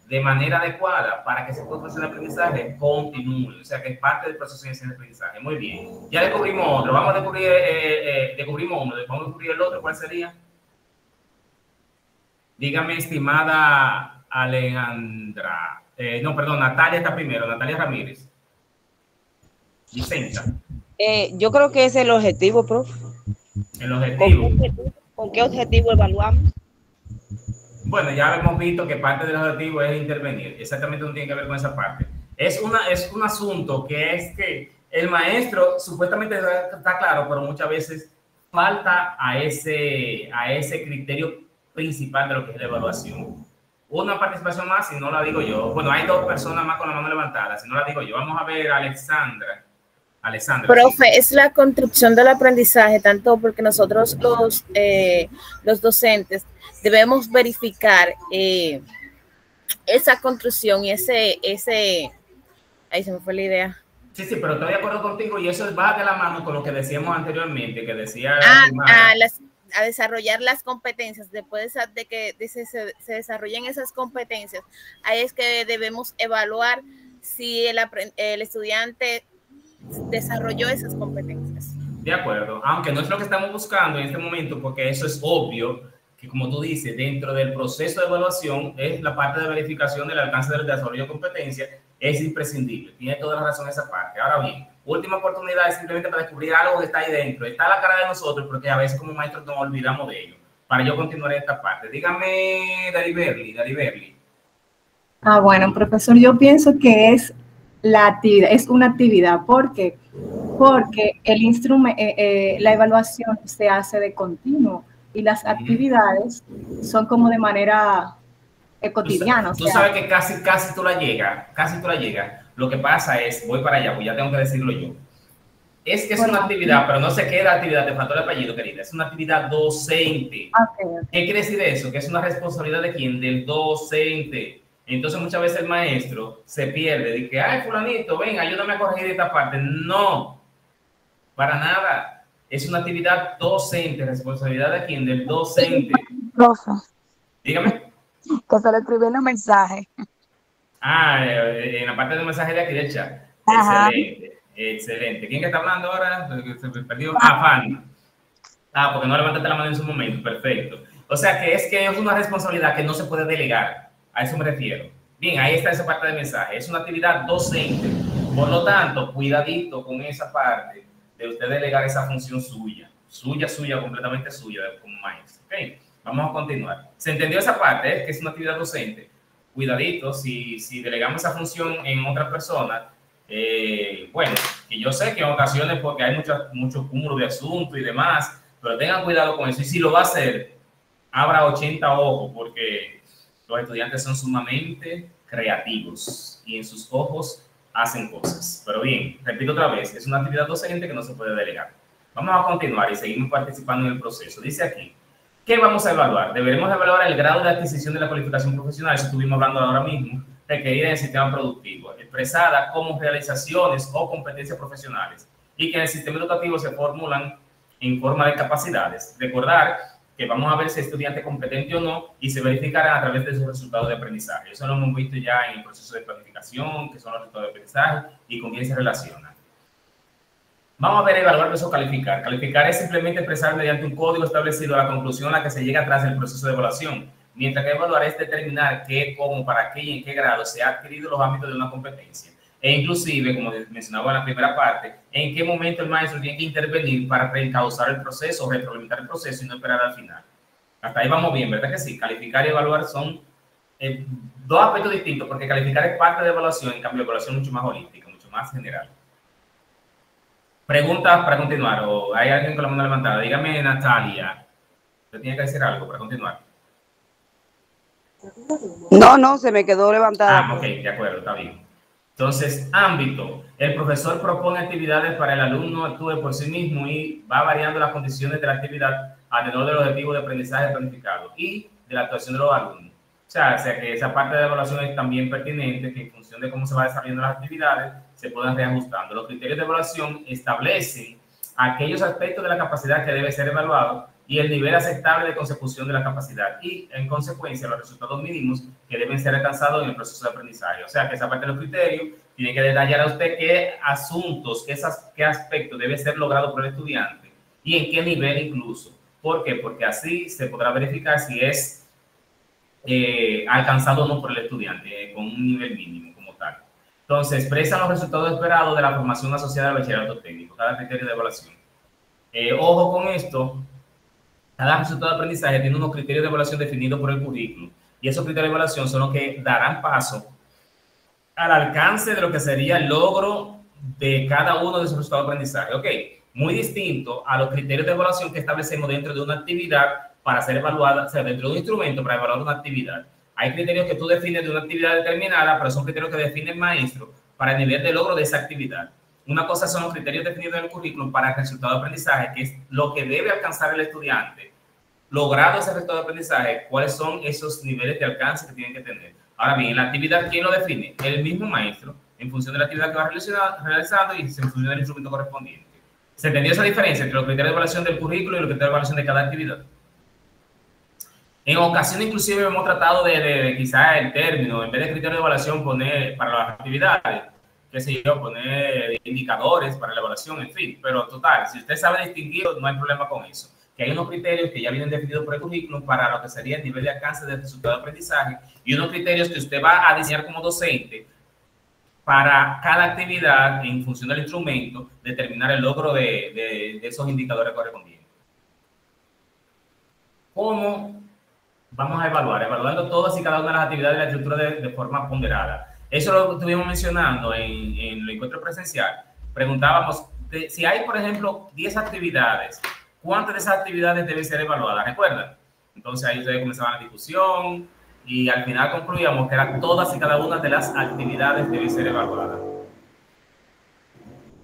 de manera adecuada para que ese proceso de aprendizaje continúe. O sea, que es parte del proceso de aprendizaje. Muy bien. Ya descubrimos otro. Vamos a descubrir, descubrimos uno. Vamos a descubrir el otro. ¿Cuál sería? Dígame, estimada Alejandra. Natalia está primero. Natalia Ramírez. Vicenta. Yo creo que es el objetivo, profe. El objetivo. ¿Con qué objetivo evaluamos? Bueno, ya hemos visto que parte del objetivo es intervenir. Exactamente no tiene que ver con esa parte. Es un asunto que es que el maestro supuestamente está claro, pero muchas veces falta a ese criterio principal de lo que es la evaluación. Una participación más, si no la digo yo. Bueno, hay dos personas más con la mano levantada, si no la digo yo. Vamos a ver a Alexandra. Profe, sí. Es la construcción del aprendizaje, tanto porque nosotros los docentes debemos verificar esa construcción y ese, ahí se me fue la idea. Sí, pero estoy de acuerdo contigo y eso va de la mano con lo que decíamos anteriormente, que decía... A desarrollar las competencias, después de que se desarrollen esas competencias, ahí es que debemos evaluar si el estudiante desarrolló esas competencias. De acuerdo, aunque no es lo que estamos buscando en este momento, porque eso es obvio, que como tú dices, dentro del proceso de evaluación es la parte de verificación del alcance del desarrollo de competencia, es imprescindible, tiene toda la razón esa parte. Ahora bien, última oportunidad es simplemente para descubrir algo que está ahí dentro, está a la cara de nosotros, porque a veces como maestros nos olvidamos de ello. Para yo continuar esta parte, dígame, Dari Berli. Bueno, profesor, yo pienso que es la actividad, es una actividad, porque porque la evaluación se hace de continuo y las actividades son como de manera cotidiana. Tú sabes que casi tú la llegas, Lo que pasa es, voy para allá, pues ya tengo que decirlo yo. Es que es una actividad, pero no se queda actividad, te faltó el apellido, querida. Es una actividad docente. Okay. ¿Qué quiere decir eso? Que es una responsabilidad de quién, del docente. Entonces muchas veces el maestro se pierde, de que, ay, fulanito, ven, ayúdame a corregir esta parte. No, para nada. Es una actividad docente, responsabilidad de quién, del docente. Profe. Dígame. Que se le escribió en los mensajes. En la parte del mensaje de aquí del chat. Ajá. Excelente. ¿Quién que está hablando ahora? Se me perdió. Fanny. Porque no levantaste la mano en su momento. Perfecto. O sea, que es una responsabilidad que no se puede delegar. A eso me refiero. Bien, ahí está esa parte del mensaje. Es una actividad docente. Por lo tanto, cuidadito con esa parte de usted delegar esa función suya. Suya, completamente suya como maestro. ¿Ok? Vamos a continuar. ¿Se entendió esa parte? Que es una actividad docente. Cuidadito, si delegamos esa función en otra persona, bueno, que yo sé que en ocasiones porque hay mucho cúmulo de asuntos y demás, pero tengan cuidado con eso. Y si lo va a hacer, abra 80 ojos, porque los estudiantes son sumamente creativos y en sus ojos hacen cosas. Pero bien, repito otra vez, es una actividad docente que no se puede delegar. Vamos a continuar y seguimos participando en el proceso. Dice aquí, ¿qué vamos a evaluar? Deberemos evaluar el grado de adquisición de la cualificación profesional, eso estuvimos hablando ahora mismo, requerida en el sistema productivo, expresada como realizaciones o competencias profesionales y que en el sistema educativo se formulan en forma de capacidades. Recordar que vamos a ver si el estudiante es competente o no y se verificarán a través de sus resultados de aprendizaje. Eso lo hemos visto ya en el proceso de planificación, que son los resultados de aprendizaje y con quién se relacionan. Vamos a ver, evaluar versus calificar. Calificar es simplemente expresar mediante un código establecido la conclusión a la que se llega tras el proceso de evaluación, mientras que evaluar es determinar qué, cómo, para qué y en qué grado se ha adquirido los ámbitos de una competencia. E inclusive, como mencionaba en la primera parte, en qué momento el maestro tiene que intervenir para reencauzar el proceso, retroalimentar el proceso y no esperar al final. Hasta ahí vamos bien, ¿verdad que sí? Calificar y evaluar son dos aspectos distintos, porque calificar es parte de evaluación, en cambio evaluación es mucho más holística, mucho más general. Preguntas para continuar, o hay alguien con la mano levantada. Dígame, Natalia, ¿usted tiene que decir algo para continuar? No, se me quedó levantada. Ok, de acuerdo, está bien. Entonces, ámbito. El profesor propone actividades para el alumno actúe por sí mismo y va variando las condiciones de la actividad alrededor del objetivo de aprendizaje planificado y de la actuación de los alumnos. O sea que esa parte de evaluación es también pertinente, que en función de cómo se va desarrollando las actividades, se puedan reajustando. Los criterios de evaluación establecen aquellos aspectos de la capacidad que debe ser evaluado y el nivel aceptable de consecución de la capacidad y, en consecuencia, los resultados mínimos que deben ser alcanzados en el proceso de aprendizaje. O sea, que esa parte de los criterios tiene que detallar a usted qué asuntos, qué aspectos debe ser logrado por el estudiante y en qué nivel incluso. ¿Por qué? Porque así se podrá verificar si es alcanzado o no por el estudiante con un nivel mínimo como tal. Entonces, expresan los resultados esperados de la formación asociada al bachillerato técnico, cada criterio de evaluación. Ojo con esto. Cada resultado de aprendizaje tiene unos criterios de evaluación definidos por el currículo y esos criterios de evaluación son los que darán paso al alcance de lo que sería el logro de cada uno de esos resultados de aprendizaje. Ok, muy distinto a los criterios de evaluación que establecemos dentro de una actividad para ser evaluada, o sea, dentro de un instrumento para evaluar una actividad. Hay criterios que tú defines de una actividad determinada, pero son criterios que define el maestro para el nivel de logro de esa actividad. Una cosa son los criterios definidos en el currículum para el resultado de aprendizaje, que es lo que debe alcanzar el estudiante. Logrado ese resultado de aprendizaje, ¿cuáles son esos niveles de alcance que tienen que tener? Ahora bien, la actividad, ¿quién lo define? El mismo maestro, en función de la actividad que va realizando y en función del instrumento correspondiente. ¿Se entendió esa diferencia entre los criterios de evaluación del currículo y los criterios de evaluación de cada actividad? En ocasiones, inclusive, hemos tratado de quizás el término, en vez de criterios de evaluación, poner para las actividades, qué sé yo, poner indicadores para la evaluación, en fin. Pero total, si usted sabe distinguirlo, no hay problema con eso. Que hay unos criterios que ya vienen definidos por el currículum para lo que sería el nivel de alcance del resultado de aprendizaje y unos criterios que usted va a diseñar como docente para cada actividad en función del instrumento, determinar el logro de esos indicadores correspondientes. ¿Cómo vamos a evaluar? Evaluando todas y cada una de las actividades de la estructura de forma ponderada. Eso lo estuvimos mencionando en el encuentro presencial. Preguntábamos si hay, por ejemplo, 10 actividades, ¿cuántas de esas actividades deben ser evaluadas? ¿Recuerdan? Entonces ahí ustedes comenzaban la discusión y al final concluíamos que eran todas y cada una de las actividades deben ser evaluadas.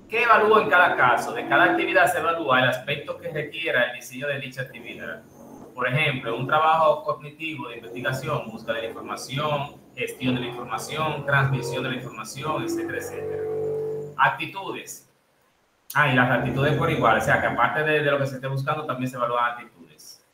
¿Qué evalúa en cada caso? De cada actividad se evalúa el aspecto que requiera el diseño de dicha actividad. Por ejemplo, un trabajo cognitivo de investigación, búsqueda de la información, gestión de la información, transmisión de la información, etcétera, etcétera. Actitudes. Y las actitudes por igual, o sea que aparte de lo que se esté buscando, también se evalúan actitudes.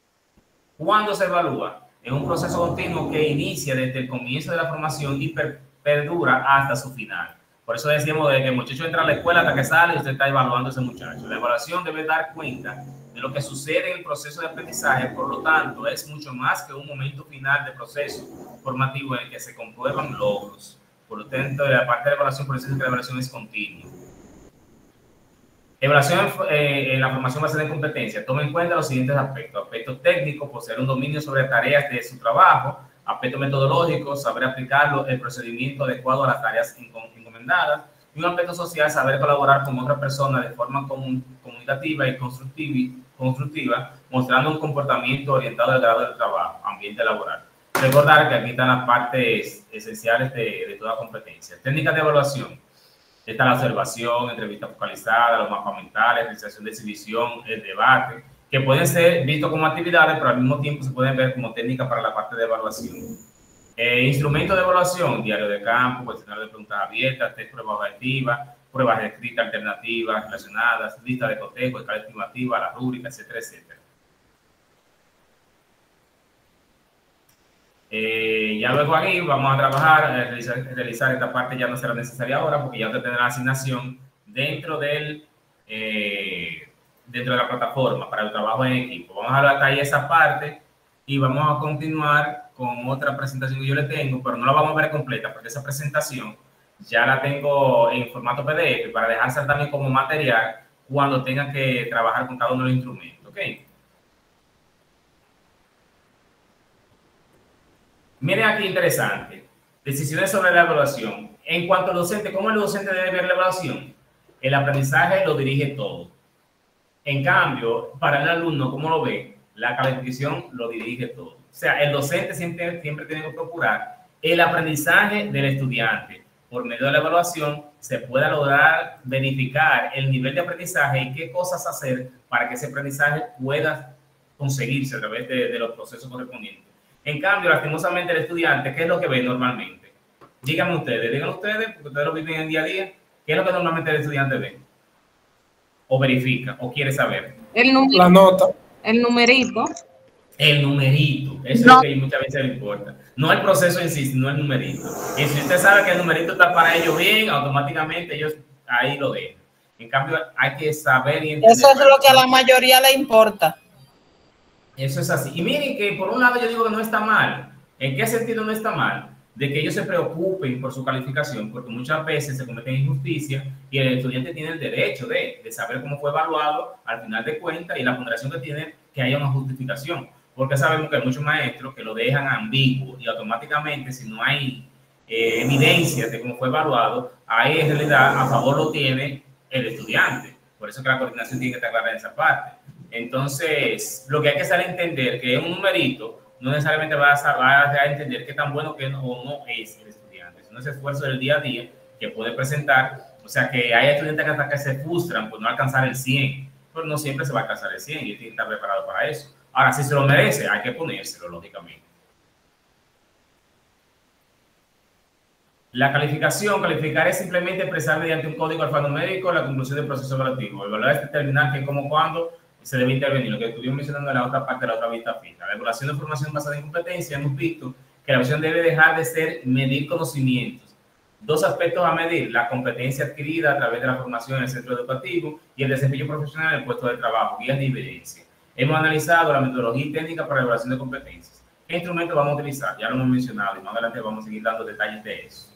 ¿Cuándo se evalúa? Es un proceso continuo que inicia desde el comienzo de la formación y perdura hasta su final. Por eso decíamos de que el muchacho entra a la escuela hasta que sale y usted está evaluando a ese muchacho. La evaluación debe dar cuenta de lo que sucede en el proceso de aprendizaje, por lo tanto, es mucho más que un momento final de proceso formativo en el que se comprueban logros. Por lo tanto, la parte de la evaluación, por eso es que la evaluación es continua. Evaluación en la formación basada en competencia. Toma en cuenta los siguientes aspectos. Aspectos técnicos, poseer un dominio sobre tareas de su trabajo. Aspectos metodológicos, saber aplicar el procedimiento adecuado a las tareas encomendadas. Y un aspecto social, saber colaborar con otras personas de forma comunicativa y constructiva, mostrando un comportamiento orientado al grado del trabajo, ambiente laboral. Recordar que aquí están las partes esenciales de toda competencia. Técnicas de evaluación. Está la observación, entrevista focalizada, los mapas mentales, realización de exhibición, el debate, que pueden ser vistos como actividades, pero al mismo tiempo se pueden ver como técnicas para la parte de evaluación. Instrumentos de evaluación, diario de campo, cuestionario de preguntas abiertas, test pruebas objetivas, pruebas escritas alternativas relacionadas, lista de cotejo, escala estimativa, la rúbrica, etcétera, etcétera. Ya luego aquí vamos a trabajar, realizar esta parte ya no será necesaria ahora porque ya usted tendrá la asignación dentro de la plataforma para el trabajo en equipo. Vamos a hablar hasta ahí esa parte y vamos a continuar con otra presentación que yo le tengo, pero no la vamos a ver completa porque esa presentación ya la tengo en formato PDF para dejarse también como material cuando tengan que trabajar con cada uno de los instrumentos, ¿ok? Miren aquí interesante, decisiones sobre la evaluación. En cuanto al docente, ¿cómo el docente debe ver la evaluación? El aprendizaje lo dirige todo. En cambio, para el alumno, ¿cómo lo ve? La calificación lo dirige todo. O sea, el docente siempre tiene que procurar el aprendizaje del estudiante. Por medio de la evaluación se pueda lograr verificar el nivel de aprendizaje y qué cosas hacer para que ese aprendizaje pueda conseguirse a través de los procesos correspondientes. En cambio, lastimosamente, el estudiante, ¿qué es lo que ve normalmente? Díganme ustedes, porque ustedes lo viven en el día a día, ¿qué es lo que normalmente el estudiante ve? O verifica, o quiere saber. La nota. El numerito. El numerito, eso es lo que muchas veces le importa. No el proceso en sí, sino el numerito. Y si usted sabe que el numerito está para ellos bien, automáticamente ellos ahí lo dejan. En cambio, hay que saber y entender. Eso es lo que a la mayoría le importa. Eso es así. Y miren que por un lado yo digo que no está mal. ¿En qué sentido no está mal? De que ellos se preocupen por su calificación, porque muchas veces se cometen injusticias y el estudiante tiene el derecho de saber cómo fue evaluado al final de cuentas y la ponderación que tiene, que haya una justificación. Porque sabemos que hay muchos maestros que lo dejan ambiguo y automáticamente si no hay evidencia de cómo fue evaluado, ahí en realidad a favor lo tiene el estudiante. Por eso que la coordinación tiene que estar clara en esa parte. Entonces, lo que hay que saber entender que un numerito no necesariamente va a entender qué tan bueno que o no es el estudiante. Es un esfuerzo del día a día que puede presentar. O sea, que hay estudiantes que hasta que se frustran por no alcanzar el 100, pero no siempre se va a alcanzar el 100 y tiene que estar preparado para eso. Ahora, si se lo merece, hay que ponérselo, lógicamente. La calificación, calificar es simplemente expresar mediante un código alfanumérico la conclusión del proceso evaluativo. Evaluar es determinar qué, cómo, cuándo se debe intervenir, lo que estuvimos mencionando en la otra parte de la otra vista fija. La evaluación de formación basada en competencia, hemos visto que la evaluación debe dejar de ser medir conocimientos. Dos aspectos a medir: la competencia adquirida a través de la formación en el centro educativo y el desempeño profesional en el puesto de trabajo, guías de evidencia. Hemos analizado la metodología y técnica para la evaluación de competencias. ¿Qué instrumentos vamos a utilizar? Ya lo hemos mencionado y más adelante vamos a seguir dando detalles de eso.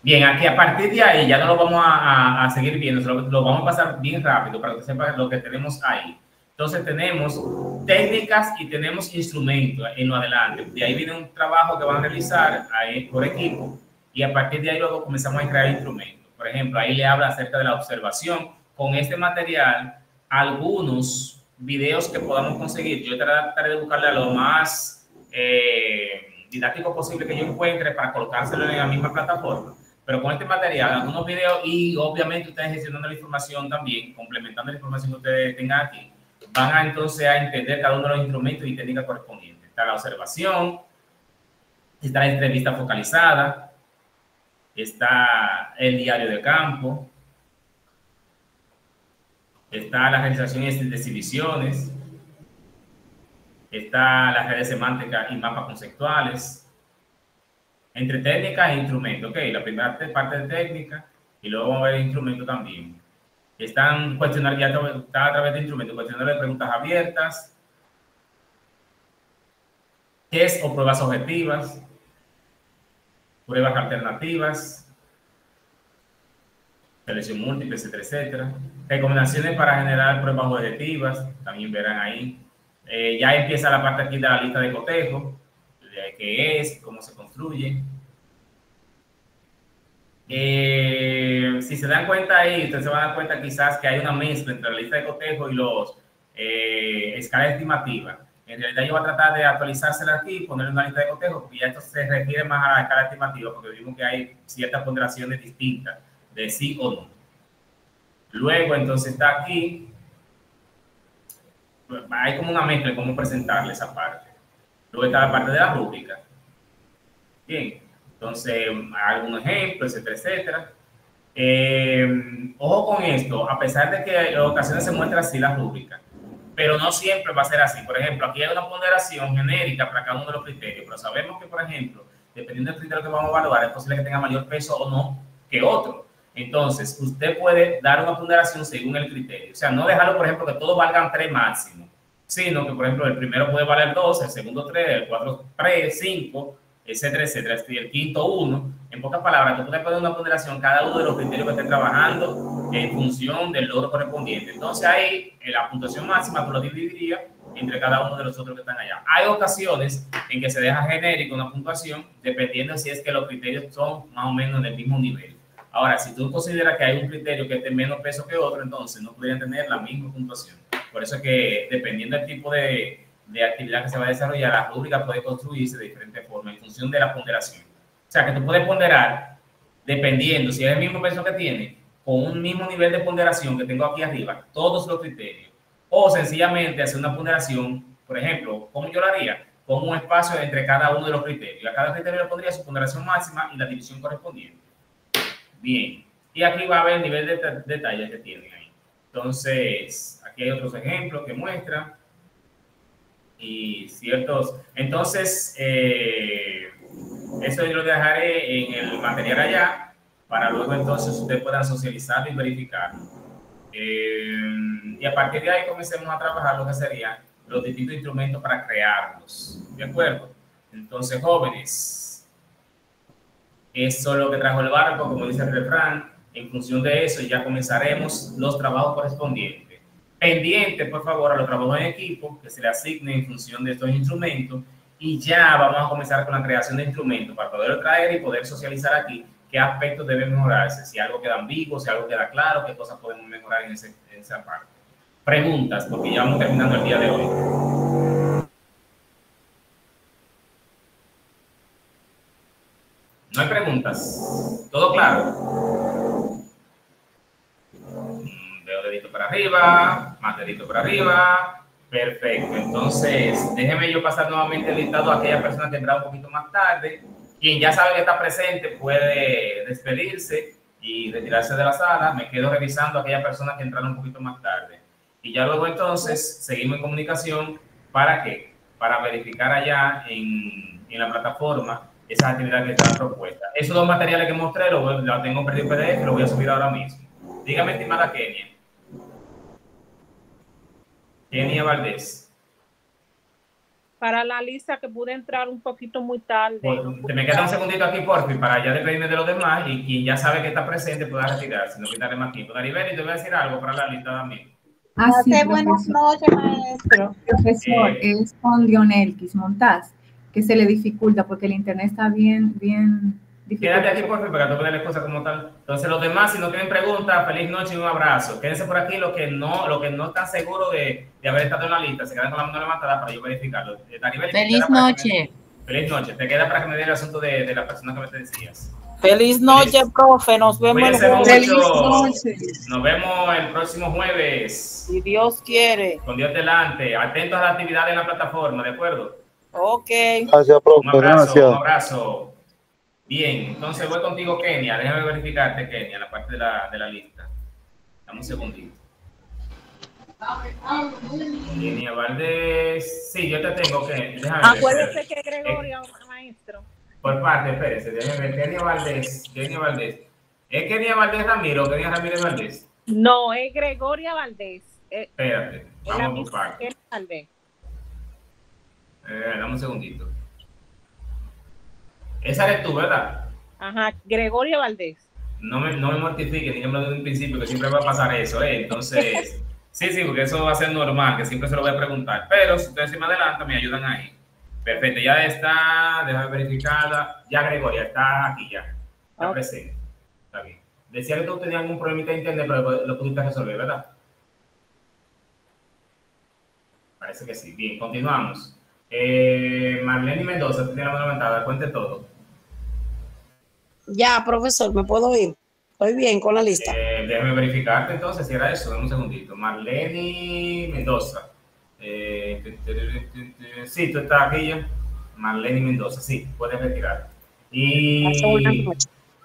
Bien, aquí a partir de ahí ya no lo vamos a seguir viendo, lo vamos a pasar bien rápido para que sepan lo que tenemos ahí. Entonces tenemos técnicas y tenemos instrumentos en lo adelante. De ahí viene un trabajo que van a realizar ahí por equipo y a partir de ahí luego comenzamos a crear instrumentos. Por ejemplo, ahí le habla acerca de la observación. Con este material, algunos videos que podamos conseguir, yo trataré de buscarle a lo más didáctico posible que yo encuentre para colocárselo en la misma plataforma. Pero con este material, algunos videos y obviamente ustedes gestionando la información también, complementando la información que ustedes tengan aquí, van a entonces a entender cada uno de los instrumentos y técnicas correspondientes. Está la observación, está la entrevista focalizada, está el diario de campo, está la realización de exhibiciones, está las redes semánticas y mapas conceptuales, entre técnicas e instrumentos. Ok, la primera parte de técnica y luego vamos a ver el instrumento también. Están cuestionarios, ya está a través de instrumentos, cuestionarios de preguntas abiertas, test o pruebas objetivas, pruebas alternativas, selección múltiple, etcétera, etcétera. Recomendaciones para generar pruebas objetivas, también verán ahí. Ya empieza la parte aquí de la lista de cotejo, de qué es, cómo se construye. Si se dan cuenta ahí, ustedes se van a dar cuenta quizás que hay una mezcla entre la lista de cotejo y los escalas estimativas. En realidad yo voy a tratar de actualizársela aquí, ponerle una lista de cotejo, porque ya esto se refiere más a la escala estimativa, porque vimos que hay ciertas ponderaciones distintas de sí o no. Luego entonces está aquí, hay como una mezcla de cómo presentarle esa parte. Luego está la parte de la rúbrica. Bien, entonces algunos ejemplos, etcétera, etcétera. Ojo con esto, a pesar de que en ocasiones se muestra así la rúbrica, pero no siempre va a ser así. Por ejemplo, aquí hay una ponderación genérica para cada uno de los criterios, pero sabemos que, por ejemplo, dependiendo del criterio que vamos a evaluar, es posible que tenga mayor peso o no que otro. Entonces, usted puede dar una ponderación según el criterio. O sea, no dejarlo, por ejemplo, que todos valgan 3 máximo, sino que, por ejemplo, el primero puede valer 2, el segundo 3, el 4, 3, 5, etcétera, etcétera, y el quinto 1. En pocas palabras, tú puedes poner una ponderación cada uno de los criterios que estén trabajando en función del logro correspondiente. Entonces, ahí, la puntuación máxima tú lo dividirías entre cada uno de los otros que están allá. Hay ocasiones en que se deja genérico una puntuación, dependiendo si es que los criterios son más o menos del mismo nivel. Ahora, si tú consideras que hay un criterio que esté menos peso que otro, entonces no podrían tener la misma puntuación. Por eso es que, dependiendo del tipo de actividad que se va a desarrollar, la rúbrica puede construirse de diferentes formas en función de la ponderación. O sea, que tú puedes ponderar, dependiendo si es el mismo peso que tiene, con un mismo nivel de ponderación que tengo aquí arriba, todos los criterios. O sencillamente hacer una ponderación, por ejemplo, ¿cómo yo lo haría? Con un espacio entre cada uno de los criterios. A cada criterio le pondría su ponderación máxima y la división correspondiente. Bien, y aquí va a ver el nivel de detalle que tienen ahí. Entonces, aquí hay otros ejemplos que muestran y ciertos. Entonces, eso yo lo dejaré en el material allá para luego entonces ustedes puedan socializarlo y verificarlo. Y a partir de ahí comencemos a trabajar lo que serían los distintos instrumentos para crearlos. ¿De acuerdo? Entonces, jóvenes, eso es lo que trajo el barco, como dice el refrán. En función de eso ya comenzaremos los trabajos correspondientes. Pendiente, por favor, a los trabajos en equipo que se le asignen en función de estos instrumentos y ya vamos a comenzar con la creación de instrumentos para poder traer y poder socializar aquí qué aspectos deben mejorarse, si algo queda ambiguo, si algo queda claro, qué cosas podemos mejorar en esa parte. Preguntas, porque ya vamos terminando el día de hoy. No hay preguntas. ¿Todo claro? Veo dedito para arriba, más dedito para arriba. Perfecto. Entonces, déjeme yo pasar nuevamente el listado a aquella persona que entrará un poquito más tarde. Quien ya sabe que está presente puede despedirse y retirarse de la sala. Me quedo revisando a aquella persona que entrará un poquito más tarde. Y ya luego entonces seguimos en comunicación. ¿Para qué? Para verificar allá en la plataforma esas actividades que están propuestas. Esos dos materiales que mostré los tengo en PDF, lo voy a subir ahora mismo. Dígame, estimada Kenia. Kenia Valdés. Para la lista que pude entrar un poquito muy tarde. Te me queda un segundito aquí, por fin, para ya despedirme de los demás y quien ya sabe que está presente pueda retirarse, no quitarle más tiempo. Daribeli, te voy a decir algo para la lista también. Sí, Buenas noches, maestro. Profesor, es con Lionel Quismontaz, que se le dificulta porque el internet está bien Quédate aquí, por favor, para que tú veas las cosas como tal. Entonces, los demás, si no tienen preguntas, feliz noche y un abrazo. Quédense por aquí los que no están seguros de haber estado en la lista. Se quedan con la mano levantada para yo verificarlo. Feliz noche. Feliz noche. Te queda para que me dé el asunto de la persona que me te decías. Feliz noche, profe. Nos vemos el jueves. Nos vemos el próximo jueves. Si Dios quiere. Con Dios delante. Atentos a la actividad en la plataforma, ¿de acuerdo? Ok. Gracias, profe. Un abrazo, Gracias. un abrazo. Bien, entonces voy contigo, Kenia. Déjame verificarte, Kenia, la parte de la lista. Dame un segundito. Kenia Valdés. Sí, yo te tengo, Kenia. Déjame ver. Acuérdese que Gregorio, maestro. Por parte, espérese, déjeme ver. Kenia Valdés. ¿Es Kenia Valdés Ramiro o Kenia Ramírez Valdés? No, es Gregoria Valdés. Espérate, vamos por parte. Valdés. Dame un segundito. Esa eres tú, ¿verdad? Ajá, Gregoria Valdés. No me mortifiques, dígame desde un principio que siempre va a pasar eso, ¿eh? Entonces, sí, porque eso va a ser normal, que siempre se lo voy a preguntar. Pero si ustedes se me adelantan, me ayudan ahí. Perfecto, ya está, déjame verificarla. Ya Gregoria está aquí ya. Está presente. Está bien. Decía que tú tenías algún problemita de internet, pero lo pudiste resolver, ¿verdad? Parece que sí. Bien, continuamos. Marlene Mendoza, tiene la mano levantada, cuente todo. Ya, profesor, ¿me puedo ir? Estoy bien con la lista. Déjame verificarte entonces si era eso. Dame un segundito. Marlene Mendoza. Sí, tú estás aquí ya. Marlene Mendoza, sí, puedes retirar. Y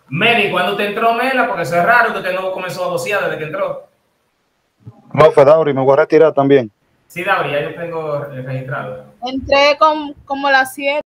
Mary, ¿cuándo te entró Mela? Porque eso es raro que usted no comenzó a docear desde que entró. Profe Dauri, me voy a retirar también. Sí, Dauri, ya yo tengo registrado. Entré como las 7.